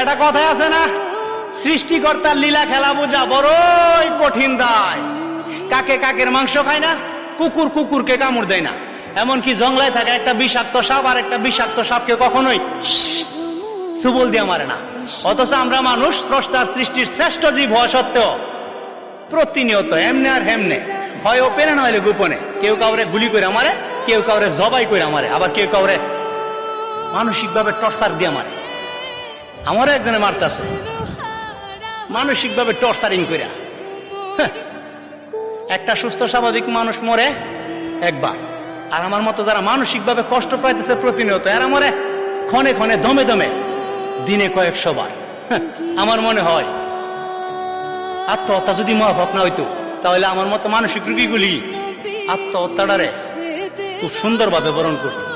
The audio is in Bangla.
একটা কথাই আছে না, সৃষ্টিকর্তার লীলা খেলা বোঝা বড়ই কঠিন দায়। কাকে কাকের মাংস খায় না, কুকুর কুকুরকে কামড় দেয় না, এমনকি জঙ্গলায় থাকা একটা বিষাক্ত সাপ আর একটা বিষাক্ত সাপকে কখনোই সুবল দিয়ে মারে না। অথচ আমরা মানুষ স্রষ্টার সৃষ্টির শ্রেষ্ঠ জীব হওয়া সত্ত্বেও প্রতিনিয়ত এমনে আর হেমনে, হয় ওপেনে নইলে গোপনে, কেউ কাউরে গুলি করে মারে, কেউ কাউরে জবাই করে মারে, আবার কেউ কাউরে মানসিক ভাবে টর্চার দিয়ে মারে। আমারও একজনে মারতেছে মানসিক ভাবে টর্চারিং করে। একটা সুস্থ স্বাভাবিক মানুষ মরে একবার, আর আমার মতো যারা মানসিক ভাবে কষ্ট পাইতেছে প্রতিনিয়ত, এরা মরে ক্ষণে ক্ষণে দমে দমে দিনে কয়েকশো বার। আমার মনে হয় আত্মহত্যা যদি মহাপাপ না হইতো, তাহলে আমার মতো মানসিক রোগীগুলি আত্মহত্যাটারে খুব সুন্দরভাবে বরণ করত।